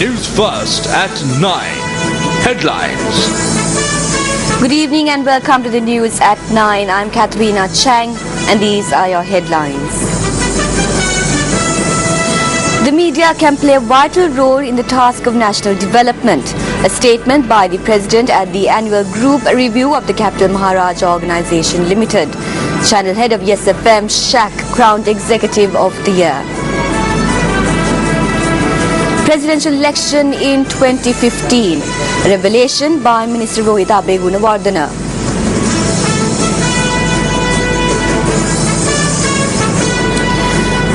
Newsfirst at 9. Headlines. Good evening and welcome to the news at 9. I'm Katharina Chang and these are your headlines. The media can play a vital role in the task of national development. A statement by the President at the annual group review of the Capital Maharaja Organization Limited. Channel head of Yes FM, Shak, crowned Executive of the Year. Presidential election in 2015. Revelation by Minister Rohit Gunawardena.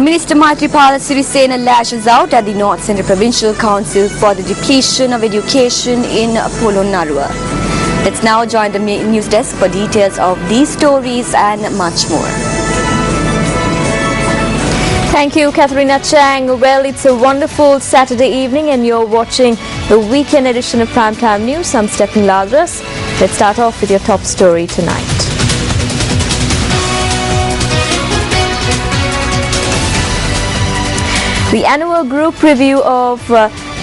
Minister Maitripala Sirisena lashes out at the North Central Provincial Council for the depletion of education in Polonnaruwa. Let's now join the news desk for details of these stories and much more. Thank you, Katharina Chang. Well, it's a wonderful Saturday evening and you're watching the weekend edition of Primetime News. I'm Stephanie Lazarus. Let's start off with your top story tonight. The annual group review of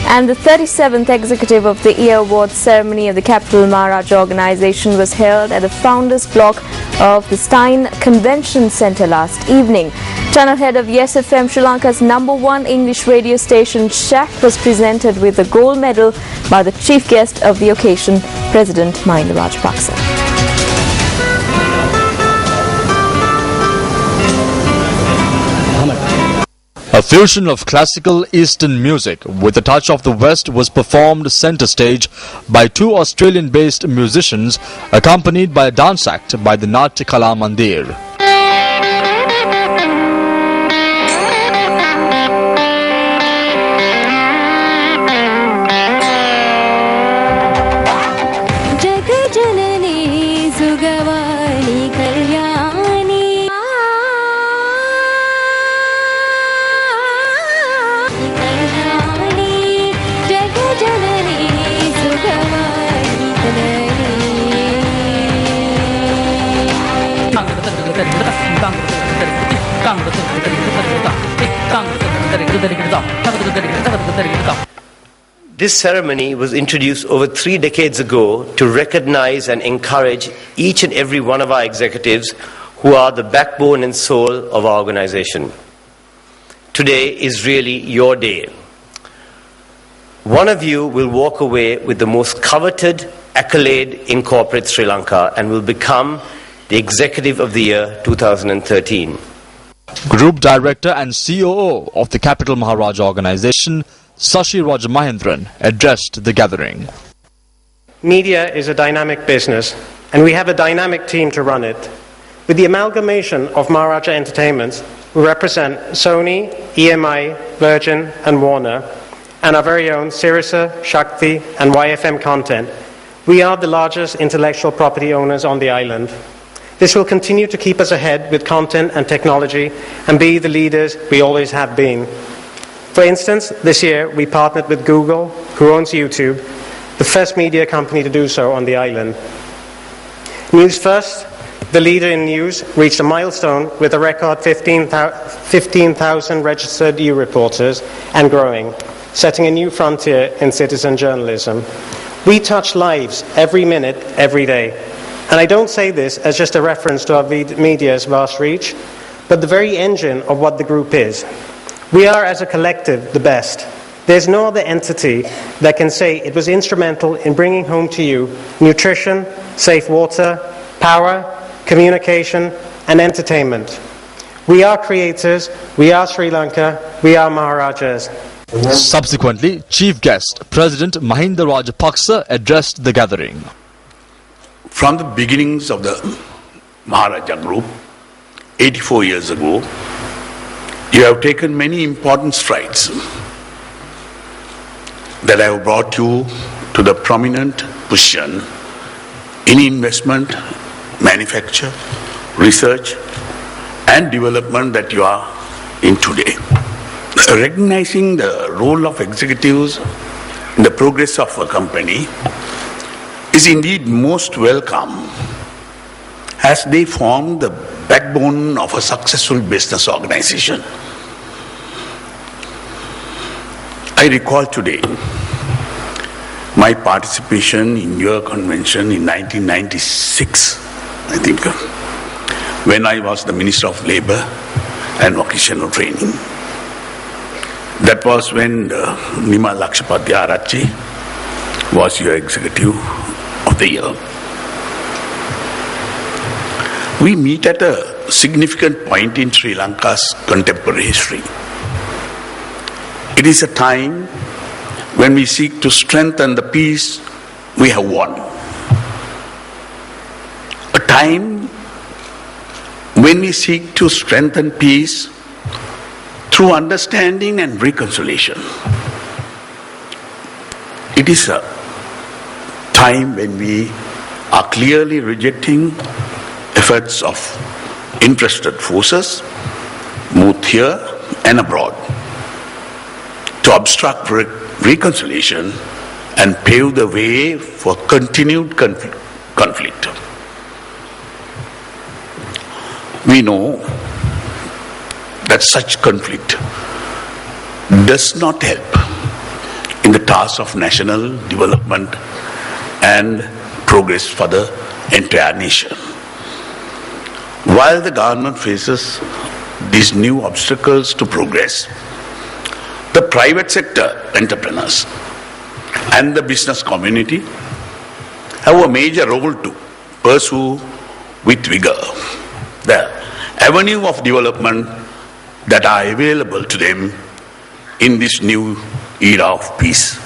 and the 37th Executive of the Year Award ceremony of the Capital Maharaja Organization was held at the Founders Block of the Stein Convention Center last evening. Channel head of Yes FM, Sri Lanka's #1 English radio station, Shak, was presented with the gold medal by the chief guest of the occasion, President Mahinda Rajapaksa. A fusion of classical Eastern music with a touch of the West was performed center stage by two Australian-based musicians accompanied by a dance act by the Natya Kala Mandir. This ceremony was introduced over 3 decades ago to recognize and encourage each and every one of our executives who are the backbone and soul of our organization. Today is really your day. One of you will walk away with the most coveted accolade in corporate Sri Lanka and will become the Executive of the Year 2013. Group Director and COO of the Capital Maharaja Organization, Sashi Rajamahendran, addressed the gathering. Media is a dynamic business and we have a dynamic team to run it. With the amalgamation of Maharaja Entertainments, we represent Sony, EMI, Virgin and Warner, and our very own Sirisa, Shakti and YFM content. We are the largest intellectual property owners on the island. This will continue to keep us ahead with content and technology and be the leaders we always have been. For instance, this year we partnered with Google, who owns YouTube, the first media company to do so on the island. Newsfirst, the leader in news, reached a milestone with a record 15,000 registered reporters and growing, setting a new frontier in citizen journalism. We touch lives every minute, every day. And I don't say this as just a reference to our media's vast reach, but the very engine of what the group is. We are, as a collective, the best. There's no other entity that can say it was instrumental in bringing home to you nutrition, safe water, power, communication, and entertainment. We are creators, we are Sri Lanka, we are Maharajas. Subsequently, chief guest, President Mahinda Rajapaksa, addressed the gathering. From the beginnings of the Maharaja Group, 84 years ago, you have taken many important strides that have brought you to the prominent position in investment, manufacture, research and development that you are in today. Recognizing the role of executives in the progress of a company is indeed most welcome, as they form the backbone of a successful business organization. I recall today my participation in your convention in 1996, I think, when I was the Minister of Labour and Vocational Training. That was when Nima Lakshapadhyay Arachi was your Executive of the Year. We meet at a significant point in Sri Lanka's contemporary history. It is a time when we seek to strengthen the peace we have won. A time when we seek to strengthen peace through understanding and reconciliation. It is a time when we are clearly rejecting efforts of interested forces, both here and abroad, to obstruct reconciliation and pave the way for continued conflict. We know that such conflict does not help in the task of national development and progress for the entire nation. While the government faces these new obstacles to progress, the private sector entrepreneurs and the business community have a major role to pursue with vigor the avenue of development that are available to them in this new era of peace.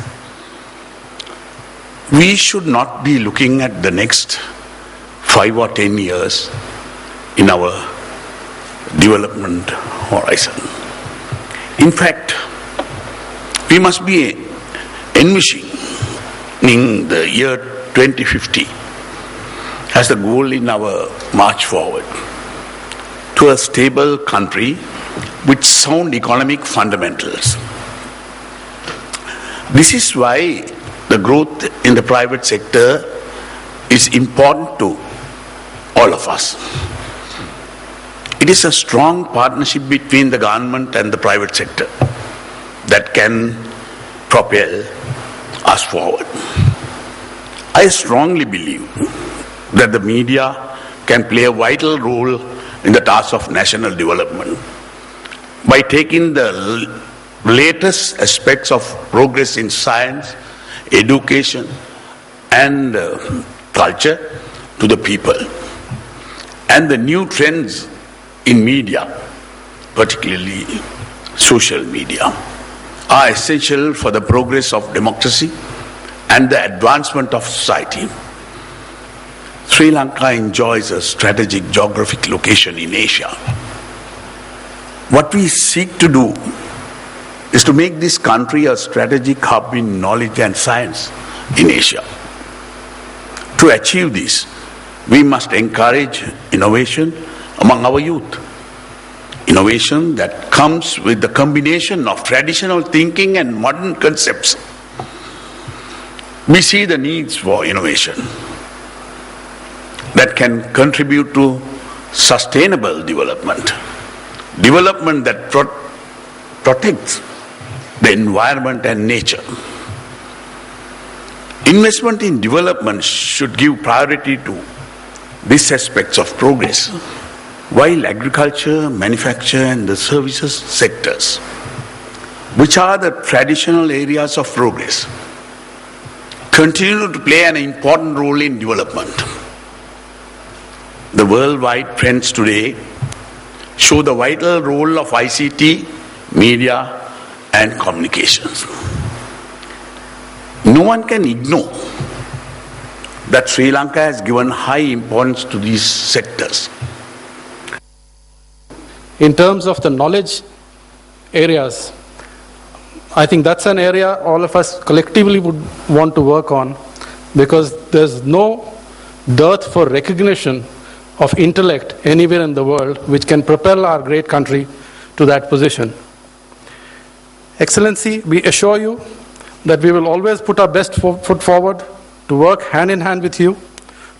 We should not be looking at the next 5 or 10 years in our development horizon. In fact, we must be envisioning the year 2050 as the goal in our march forward to a stable country with sound economic fundamentals. This is why the growth in the private sector is important to all of us. It is a strong partnership between the government and the private sector that can propel us forward. I strongly believe that the media can play a vital role in the task of national development by taking the latest aspects of progress in science, education, and culture to the people, and the new trends in media, particularly social media, are essential for the progress of democracy and the advancement of society. Sri Lanka enjoys a strategic geographic location in Asia. What we seek to do is to make this country a strategic hub in knowledge and science in Asia. To achieve this, we must encourage innovation among our youth. Innovation that comes with the combination of traditional thinking and modern concepts. We see the needs for innovation that can contribute to sustainable development. Development that protects the environment and nature. Investment in development should give priority to these aspects of progress, while agriculture, manufacture and the services sectors, which are the traditional areas of progress, continue to play an important role in development. The worldwide trends today show the vital role of ICT, media and communications. No one can ignore that Sri Lanka has given high importance to these sectors. In terms of the knowledge areas, I think that's an area all of us collectively would want to work on, because there's no dearth for recognition of intellect anywhere in the world which can propel our great country to that position. Excellency, we assure you that we will always put our best foot forward to work hand in hand with you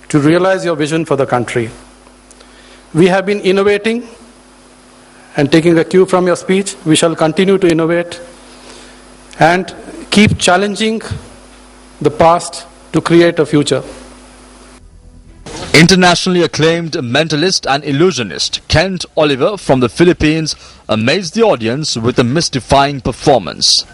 to realize your vision for the country. We have been innovating, and taking a cue from your speech, we shall continue to innovate and keep challenging the past to create a future. Internationally acclaimed mentalist and illusionist Kent Oliver from the Philippines amazed the audience with a mystifying performance.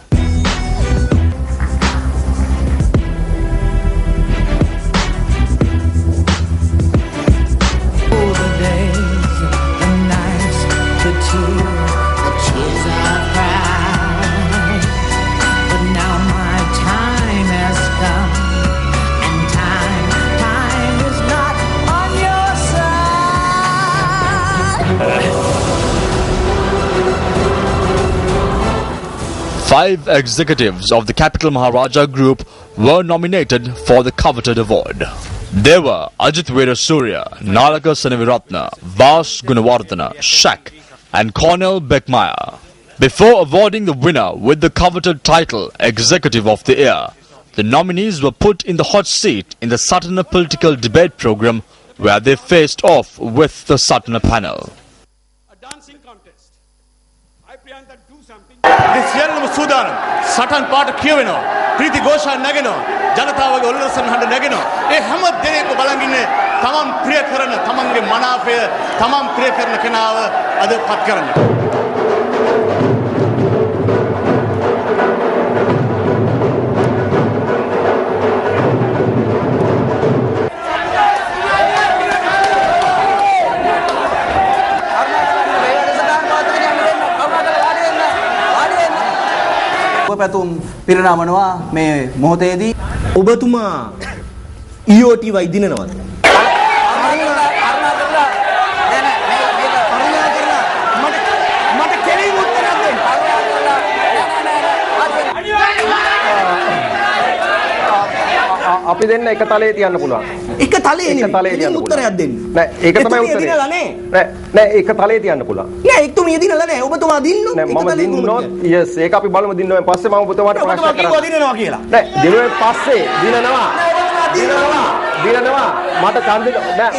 Five executives of the Capital Maharaja Group were nominated for the coveted award. They were Ajit Veerasurya, Nalaka Senaviratna, Vas Gunawardana, Shak and Cornel Beckmeyer. Before awarding the winner with the coveted title Executive of the Year, the nominees were put in the hot seat in the Satana political debate program where they faced off with the Satana panel. A dancing contest. I Priyanka do something. This සියල්ලම සූදානම්. සටන් පාට කියවෙනවා. ප්‍රීති ഘോഷා නැගෙනවා. ජනතාවගේ ඔල්ලසන් හඬ නැගෙනවා. ඒ හැම දෙයක්ම බලන් ඉන්නේ තමන් ප්‍රිය කරන තමන්ගේ මනාපය තමන් ප්‍රිය කරන කෙනාව අද පත් කරන්න. පැතුම් පිරිනමනවා මේ මොහොතේදී ඔබතුමා EOT වයිදිනනවද? මට කෙලින් උත්තරයක් දෙන්න. අපි දෙන්න එක තලයේ තියන්න පුළුවන්. එක තලයේ නෙමෙයි. උත්තරයක් දෙන්න. නෑ ඒක තමයි උත්තරේ. නෑ ඒක තලයේ තියන්න පුළුවන්. නෑ එක්තුමිය දිනලා නෑ. ඔබතුමා දින්නොත් නෑ මම දින්නොත් yes ඒක අපි බලමු දින්නුවෙන් පස්සේ මම ඔබතුමාට ප්‍රශ්න කරා. ඔබතුමා දිනනවා කියලා. නෑ දිනුවෙන් පස්සේ දිනනවා. දිනනවා මට ඡන්දෙ නෑ.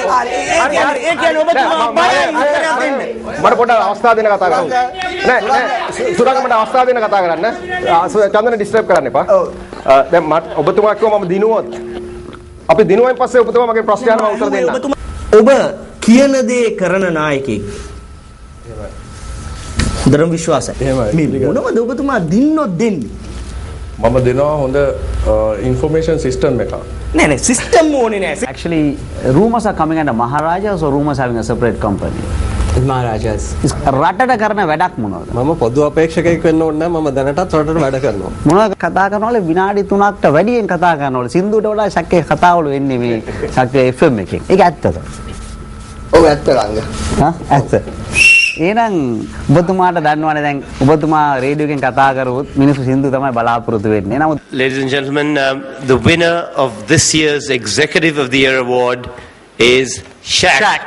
හරි ඒ කියන්නේ ඔබතුමා බයයි උත්තරයක් දෙන්න. මට පොඩ්ඩක් අවස්ථාව දෙන්න කතා කරමු. නෑ සුරංග මට අවස්ථාව දෙන්න කතා කරන්න. ඡන්දන ඩිස්ටර්බ් කරන්න එපා. දැන් ඔබතුමා කිව්වා මම දිනුවොත් අපි දිනුවෙන් පස්සේ ඔබතුමා මගේ ප්‍රශ්න අහනවා උත්තර දෙන්න. ඔබ කියන දේ කරන නායකයෙක්. හොඳටම විශ්වාසයි. මේ මොනවද ඔබතුමා දින්නොත් දෙන්නේ? මම දෙනවා හොඳ information system එකක්. නෑ system ඕනේ නෑ. actually rumors are coming under Maharajas or rumors having a separate company? Maharajas. රටට කරන වැඩක් මොනවද? මම පොදු අපේක්ෂකයෙක් වෙන්න ඕනේ නැහැ. මම දැනටත් රටට වැඩ කරනවා. මොනවද කතා කරනවල විනාඩි 3කට වැඩියෙන් කතා කරනවල සින්දුවට වඩා ශක්කේ කතාවල වෙන්නේ මේ ශක්කේ FM එකෙන්. ඒක ඇත්තද? ඔව් ඇත්ත රංග. ඇත්ත. එහෙනම් ඔබතුමාට දන්නවනේ දැන් ඔබතුමා රේඩියෝ එකෙන් කතා කරුවොත් මිනිස්සු සින්දු තමයි බලාපොරොත්තු වෙන්නේ. නමුත් Ladies and gentlemen, the winner of this year's Executive of the Year award is Shak.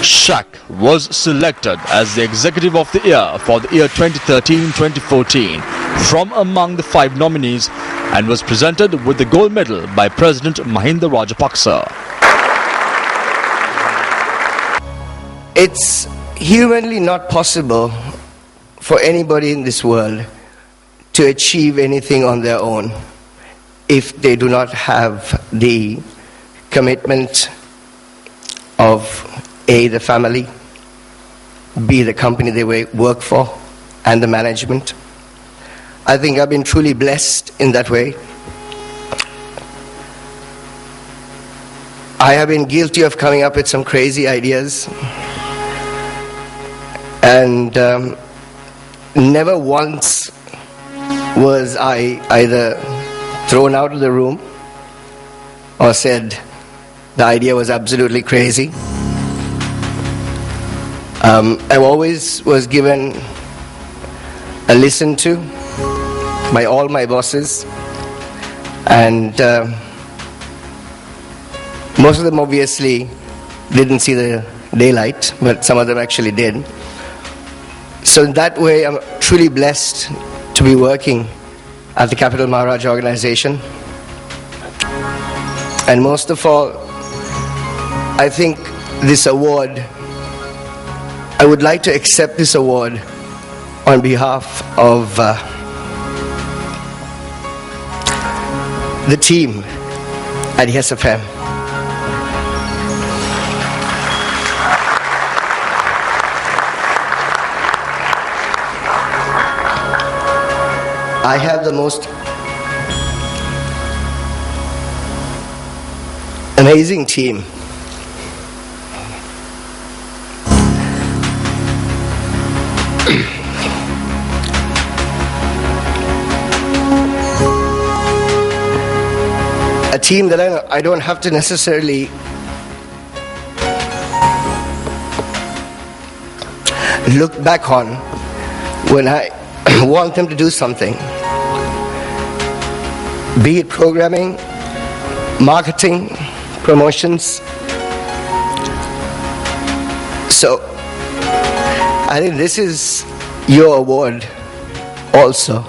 Shak was selected as the Executive of the Year for the year 2013-2014 from among the 5 nominees and was presented with the gold medal by President Mahinda Rajapaksa. It's humanly not possible for anybody in this world to achieve anything on their own if they do not have the commitment of A, the family, B, the company they work for, and the management. I think I've been truly blessed in that way. I have been guilty of coming up with some crazy ideas, and never once was I either thrown out of the room or said the idea was absolutely crazy. I always was given a listen to by all my bosses, and most of them obviously didn't see the daylight, but some of them actually did. So in that way, I'm truly blessed to be working at the Capital Maharaja organization. And most of all, I think this award, I would like to accept this award on behalf of the team at Yes FM. I have the most amazing team. A team that I don't have to necessarily look back on when I want them to do something. Be it programming, marketing, promotions. So, I think this is your award also.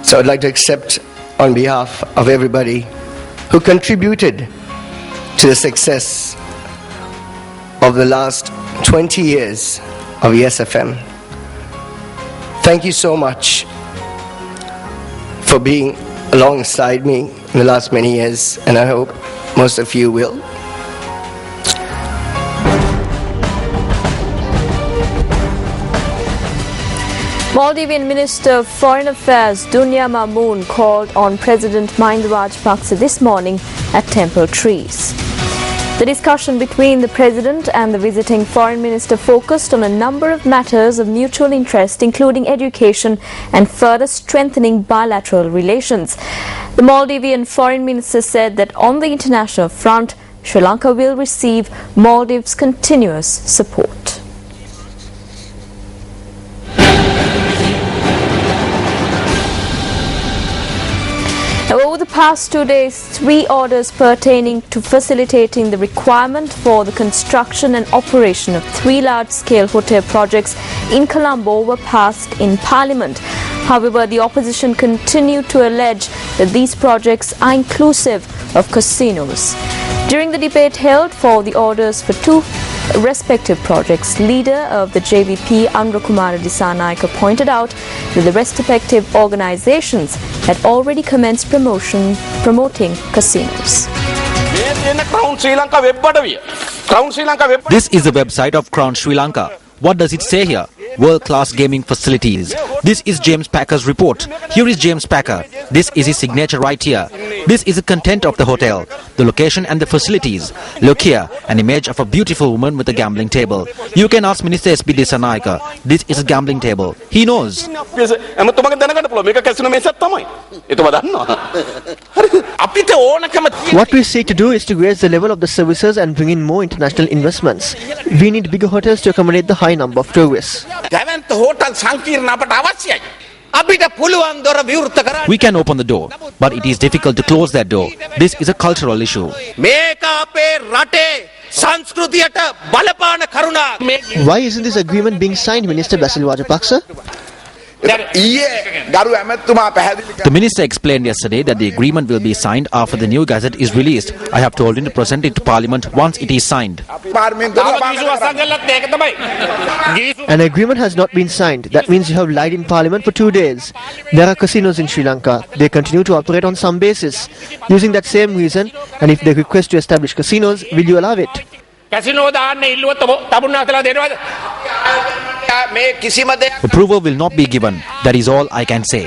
So I'd like to accept on behalf of everybody who contributed to the success of the last 20 years of Yes FM. Thank you so much for being alongside me in the last many years, and I hope most of you will. Maldivian Minister of Foreign Affairs Dunya Mamoon called on President Mahinda Rajapaksa this morning at Temple Trees. The discussion between the President and the visiting Foreign Minister focused on a number of matters of mutual interest, including education and further strengthening bilateral relations. The Maldivian Foreign Minister said that on the international front, Sri Lanka will receive Maldives' continuous support. Over the past 2 days, 3 orders pertaining to facilitating the requirement for the construction and operation of 3 large-scale hotel projects in Colombo were passed in Parliament. However, the opposition continued to allege that these projects are inclusive of casinos. During the debate held for the orders for 2 respective projects, leader of the JVP Anurakumara Dissanayake pointed out that the respective organizations had already commenced promoting casinos. This is the website of Crown Sri Lanka. What does it say here? World-class gaming facilities. This is James Packer's report. Here is James Packer. This is his signature right here. This is the content of the hotel, the location and the facilities. Look here, an image of a beautiful woman with a gambling table. You can ask Minister S.B. Dissanayake. This is a gambling table. He knows. What we seek to do is to raise the level of the services and bring in more international investments. We need bigger hotels to accommodate the high number of tourists. We can open the door, but it is difficult to close that door. This is a cultural issue. Why isn't this agreement being signed, Minister Basil Rajapaksa? The minister explained yesterday that the agreement will be signed after the new gazette is released. I have told him to present it to Parliament once it is signed. An agreement has not been signed. That means you have lied in Parliament for 2 days. There are casinos in Sri Lanka. They continue to operate on some basis. Using that same reason, and if they request to establish casinos, will you allow it? Approval will not be given. That is all I can say.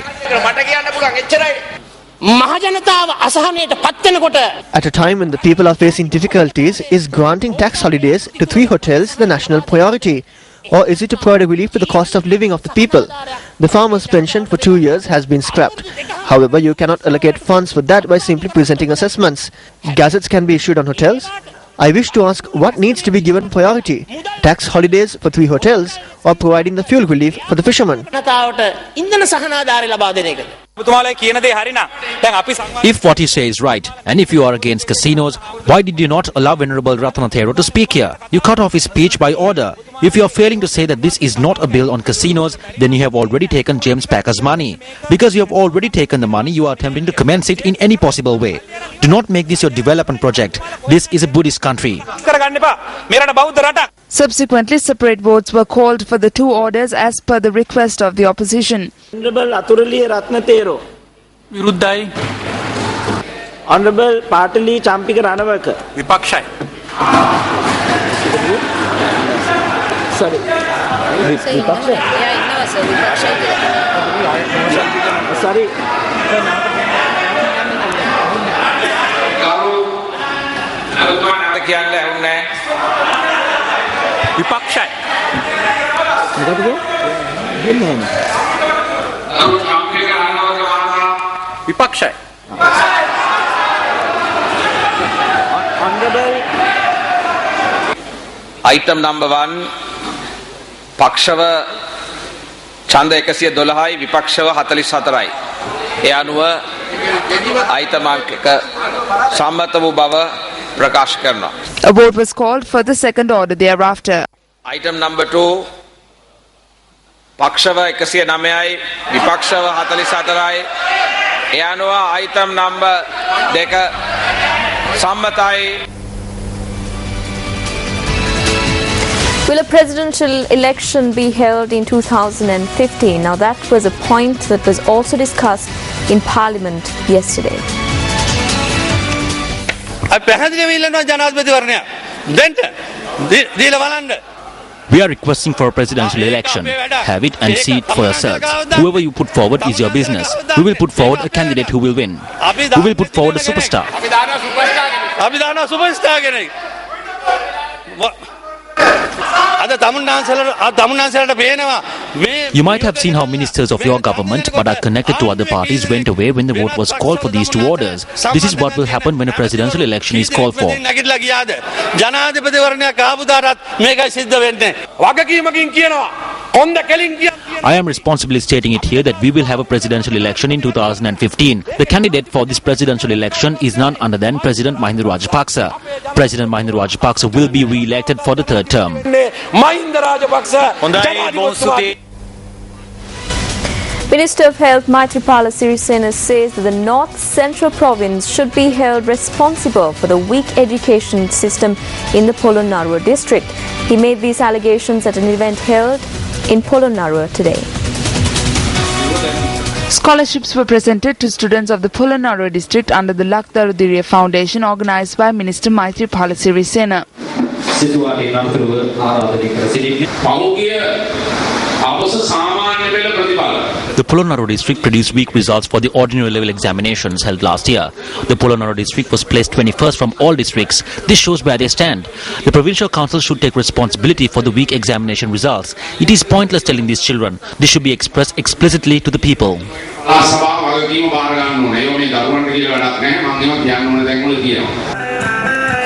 At a time when the people are facing difficulties, is granting tax holidays to 3 hotels the national priority? Or is it to provide a relief to the cost of living of the people? The farmer's pension for 2 years has been scrapped. However, you cannot allocate funds for that by simply presenting assessments. Gazettes can be issued on hotels. I wish to ask what needs to be given priority, tax holidays for 3 hotels or providing the fuel relief for the fishermen. If what you say is right, and if you are against casinos, why did you not allow Venerable Ratanathero to speak here? You cut off his speech by order. If you are failing to say that this is not a bill on casinos, then you have already taken James Packer's money. Because you have already taken the money, you are attempting to commence it in any possible way. Do not make this your development project. This is a Buddhist country. Subsequently, separate votes were called for the two orders as per the request of the opposition. Honorable Aturali Ratnathero. Viruddhai. Honorable Patali Champika Ranawaka. Vipaksha. Sorry. Vipaksha? Sorry. Vipaksha. Vipaksha. Honorable. Item number 1 පක්ෂව ඡන්ද 112යි විපක්ෂව 44යි. ඒ අනුව item අංක 1 සම්මත වූ බව ප්‍රකාශ කරනවා. A vote was called for the second order thereafter. Item number 2 පක්ෂව 109යි විපක්ෂව 44යි. ඒ අනුව item number 2 සම්මතයි. Will a presidential election be held in 2015? Now that was a point that was also discussed in Parliament yesterday. We are requesting for a presidential election. Have it and see it for yourselves. Whoever you put forward is your business. We will put forward a candidate who will win. We will put forward a superstar. You might have seen how ministers of your government but are connected to other parties went away when the vote was called for these two orders. This is what will happen when a presidential election is called for. I am responsibly stating it here that we will have a presidential election in 2015. The candidate for this presidential election is none other than President Mahinda Rajapaksa. President Mahinda Rajapaksa will be re-elected for the third term. Minister of Health Maithripala Sirisena says that the North Central Province should be held responsible for the weak education system in the Polonnaruwa district. He made these allegations at an event held in Polonnaruwa today. Scholarships were presented to students of the Polonnaruwa district under the Lakdarudiriya Foundation organized by Minister Maithripala Sirisena. The Polonnaruwa district produced weak results for the ordinary level examinations held last year. The Polonnaruwa district was placed 21st from all districts. This shows where they stand. The provincial council should take responsibility for the weak examination results. It is pointless telling these children. This should be expressed explicitly to the people.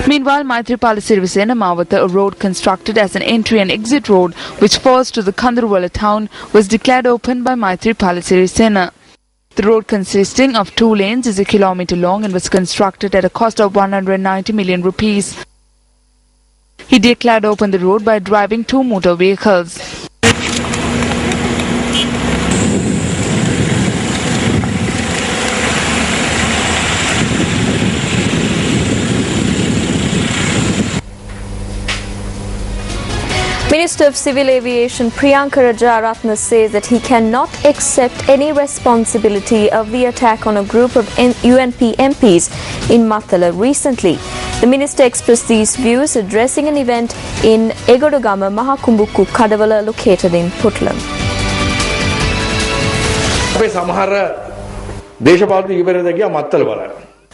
Meanwhile, Maithripala Sirisena Mawatha, a road constructed as an entry and exit road which falls to the Kandurwala town, was declared open by Maithripala Sirisena. The road, consisting of 2 lanes, is a kilometre long and was constructed at a cost of 190 million rupees. He declared open the road by driving 2 motor vehicles. Minister of Civil Aviation Priyanka Rajaratne says that he cannot accept any responsibility of the attack on a group of UNP MPs in Matala recently. The minister expressed these views addressing an event in Egodagama Mahakumbukku Kadavala located in Puttalam.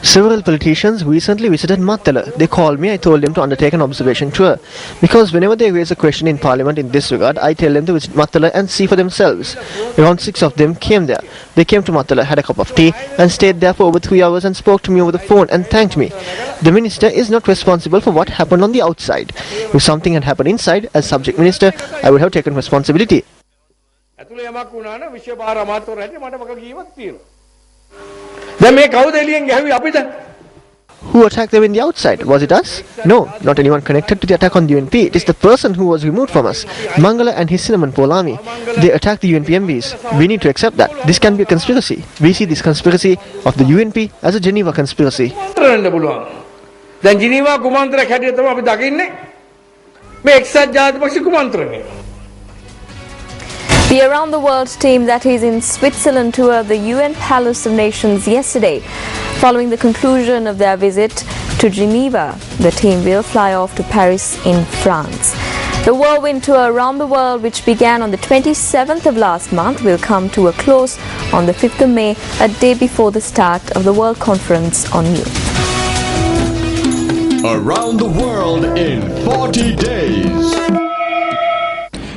Several politicians recently visited Mattala. They called me, I told them to undertake an observation tour. Because whenever they raise a question in Parliament in this regard, I tell them to visit Mattala and see for themselves. Around 6 of them came there. They came to Mattala, had a cup of tea and stayed there for over 3 hours and spoke to me over the phone and thanked me. The minister is not responsible for what happened on the outside. If something had happened inside, as subject minister, I would have taken responsibility. Who attacked them in the outside? Was it us? No, not anyone connected to the attack on the UNP. It is the person who was removed from us, Mangala and his cinnamon pole army. They attacked the UNP MPs. We need to accept that. This can be a conspiracy. We see this conspiracy of the UNP as a Geneva conspiracy. දැන් Geneva කුමන්ත්‍රයක් හැටියට තමයි අපි දකින්නේ මේ එක්සත් ජාතික කුමන්ත්‍රණය. The Around the World team that is in Switzerland toured the UN Palace of Nations yesterday. Following the conclusion of their visit to Geneva, the team will fly off to Paris in France. The whirlwind tour around the world, which began on the 27th of last month, will come to a close on the 5th of May, a day before the start of the World Conference on Youth. Around the world in 40 days.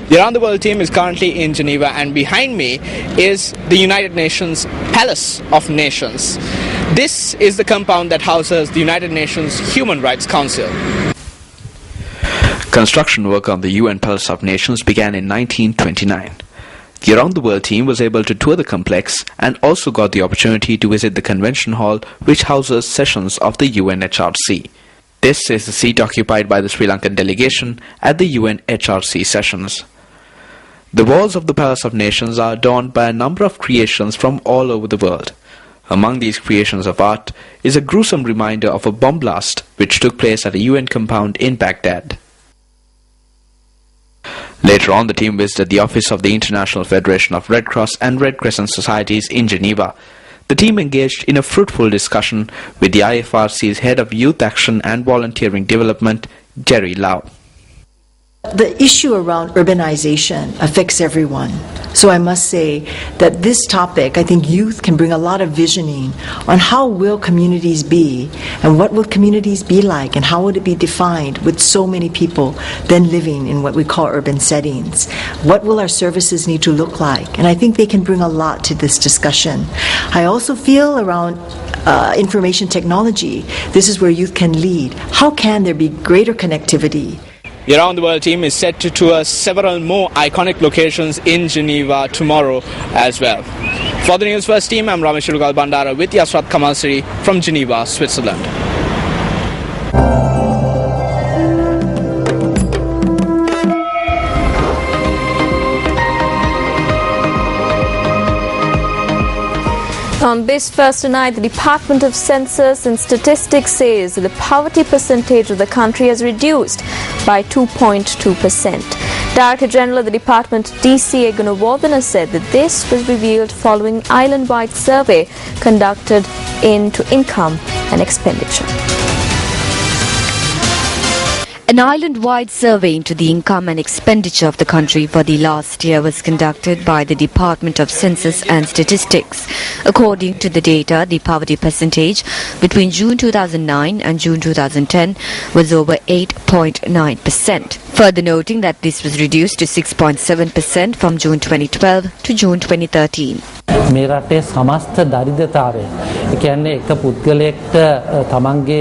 The Around the World team is currently in Geneva, and behind me is the United Nations Palace of Nations. This is the compound that houses the United Nations Human Rights Council. Construction work on the UN Palace of Nations began in 1929. The Around the World team was able to tour the complex and also got the opportunity to visit the convention hall, which houses sessions of the UNHRC. This is the seat occupied by the Sri Lankan delegation at the UNHRC sessions. The walls of the Palace of Nations are adorned by a number of creations from all over the world. Among these creations of art is a gruesome reminder of a bomb blast which took place at a UN compound in Baghdad. Later on, the team visited the office of the International Federation of Red Cross and Red Crescent Societies in Geneva. The team engaged in a fruitful discussion with the IFRC's head of Youth Action and Volunteering Development, Jerry Lau. The issue around urbanization affects everyone. So I must say that this topic, I think youth can bring a lot of visioning on how will communities be and what will communities be like and how would it be defined with so many people then living in what we call urban settings. What will our services need to look like? And I think they can bring a lot to this discussion. I also feel around information technology, this is where youth can lead. How can there be greater connectivity? The Around the World team is set to tour several more iconic locations in Geneva tomorrow as well. For the Newsfirst team, I'm Ramesh Rugal Bandara with Yasrat Kamalsiri from Geneva, Switzerland. On BizFirst tonight, the Department of Census and Statistics says the poverty percentage of the country has reduced by 2.2%. Director General of the Department, DC Egunawardena, said that this was revealed following island-wide survey conducted into income and expenditure. An island-wide survey into the income and expenditure of the country for the last year was conducted by the Department of Census and Statistics. According to the data, the poverty percentage between June 2009 and June 2010 was over 8.9%. Further noting that this was reduced to 6.7% from June 2012 to June 2013. මේ රටේ සමස්ත දරිද්‍රතාවය කියන්නේ එක පුද්ගලයෙක්ට තමන්ගේ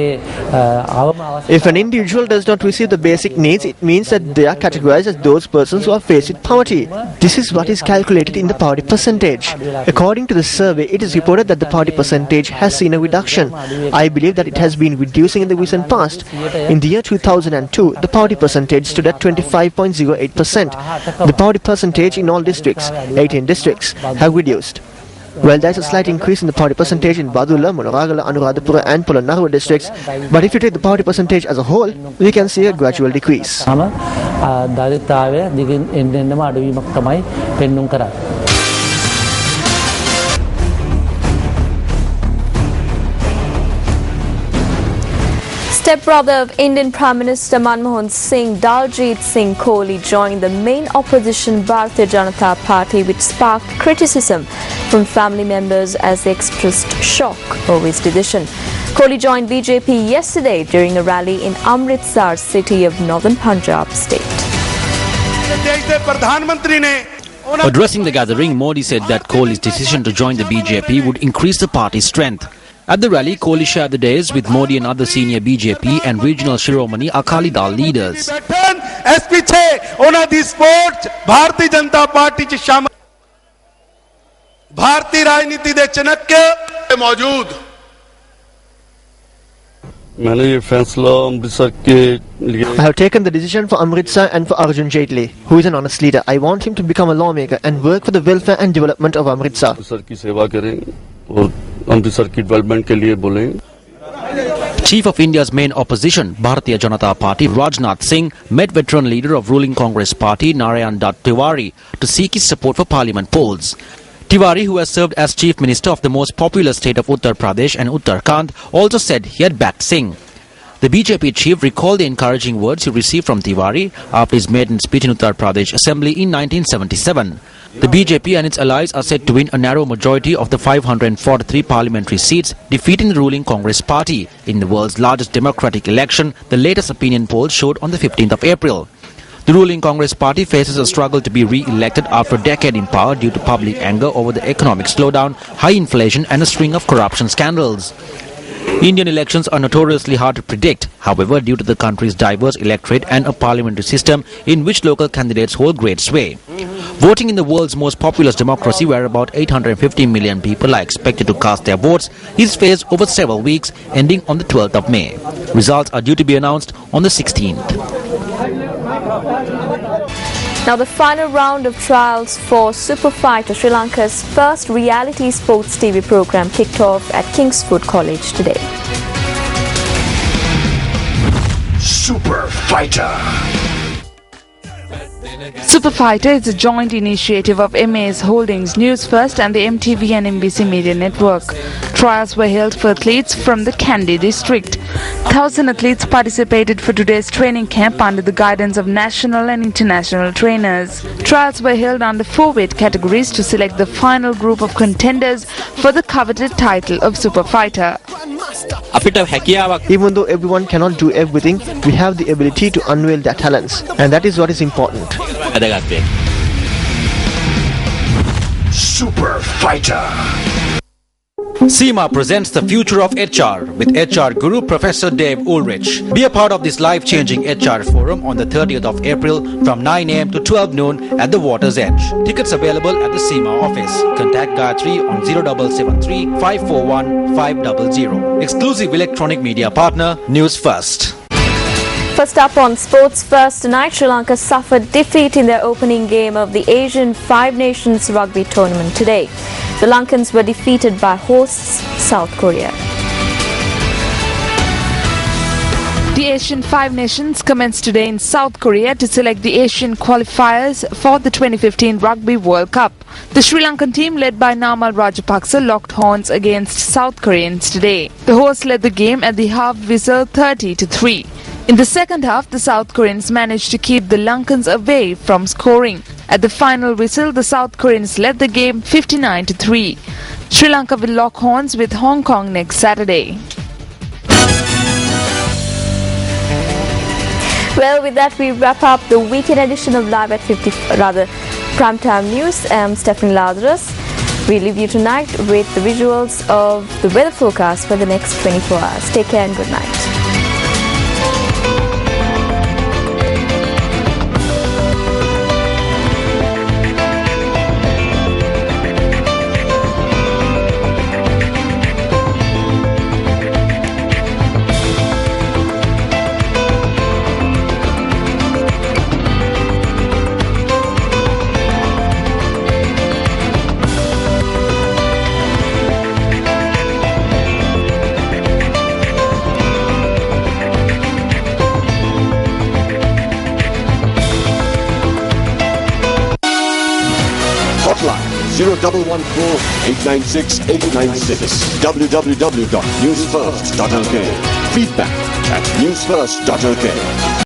If an individual does not receive the basic needs, it means that they are categorized as those persons who are faced with poverty. This is what is calculated in the poverty percentage. According to the survey, it is reported that the poverty percentage has seen a reduction. I believe that it has been reducing in the recent past. In the year 2002, the poverty percentage stood at 25.08%. The poverty percentage in all districts, 18 districts, have reduced. Well, there is a slight increase in the poverty percentage in Badula, Monoragala, Anuradhapura and Polonnaruwa districts, but if you take the poverty percentage as a whole, we can see a gradual decrease. දරිද්‍රතාවය දිගින් එන්නෙම අඩුවීමක් තමයි පෙන්නුම් කරන්නේ. Stepbrother of Indian Prime Minister Manmohan Singh, Daljit Singh Kohli, joined the main opposition Bharatiya Janata Party, which sparked criticism from family members as they expressed shock over his decision. Kohli joined BJP yesterday during a rally in Amritsar, city of northern Punjab state. Addressing the gathering, Modi said that Kohli's decision to join the BJP would increase the party's strength. At the rally, Kohli shared the days with Modi and other senior BJP and regional Shiromani Akali Dal leaders. भारतीय राजनीति दे चनक्य मौजूद I have taken the decision for Amritsar and for Arjun Jaitley, who is an honest leader. I want him to become a lawmaker and work for the welfare and development of Amritsar. Chief of India's main opposition, Bharatiya Janata Party, Rajnath Singh, met veteran leader of ruling Congress Party, Narayan Dutt Tiwari, to seek his support for parliament polls. Tiwari, who has served as Chief Minister of the most populous state of Uttar Pradesh and Uttarakhand, also said he had backed Singh. The BJP chief recalled the encouraging words he received from Tiwari after his maiden speech in Uttar Pradesh Assembly in 1977. The BJP and its allies are said to win a narrow majority of the 543 parliamentary seats, defeating the ruling Congress Party in the world's largest democratic election, the latest opinion poll showed on the 15th of April. The ruling Congress Party faces a struggle to be re-elected after a decade in power due to public anger over the economic slowdown, high inflation and a string of corruption scandals. Indian elections are notoriously hard to predict, however, due to the country's diverse electorate and a parliamentary system in which local candidates hold great sway. Voting in the world's most populous democracy, where about 850 million people are expected to cast their votes, is phased over several weeks, ending on the 12th of May. Results are due to be announced on the 16th. Now the final round of trials for Super Fighter, Sri Lanka's first reality sports TV program, kicked off at Kingswood College today. Super Fighter. Super Fighter is a joint initiative of MAS Holdings, Newsfirst and the MTV and NBC Media Network. Trials were held for athletes from the Kandy district. 1,000 athletes participated for today's training camp under the guidance of national and international trainers. Trials were held under 4 weight categories to select the final group of contenders for the coveted title of Super Fighter. Even though everyone cannot do everything, we have the ability to unveil their talents, and that is what is important. Super Fighter. SEMA presents the future of HR with HR guru Professor Dave Ulrich. Be a part of this life-changing HR forum on the 30th of April from 9 a.m. to 12 noon at the Water's Edge. Tickets available at the SEMA office. Contact Gayatri on 0773 541 500. Exclusive electronic media partner, Newsfirst. First up on Sports First tonight, Sri Lanka suffered defeat in their opening game of the Asian Five Nations Rugby Tournament today. The Lankans were defeated by hosts South Korea. The Asian Five Nations commenced today in South Korea to select the Asian qualifiers for the 2015 Rugby World Cup. The Sri Lankan team, led by Namal Rajapaksa, locked horns against South Koreans today. The hosts led the game at the half whistle 30-3. In the second half, the South Koreans managed to keep the Lankans away from scoring. At the final whistle, the South Koreans led the game 59-3. Sri Lanka will lock horns with Hong Kong next Saturday. Well, with that, we wrap up the weekend edition of Live at 50, Primetime News. I'm Stephanie Lazarus. We leave you tonight with the visuals of the weather forecast for the next 24 hours. Take care and good night. Hotline 0114-896-896. www.newsfirst.lk. Feedback at newsfirst.lk.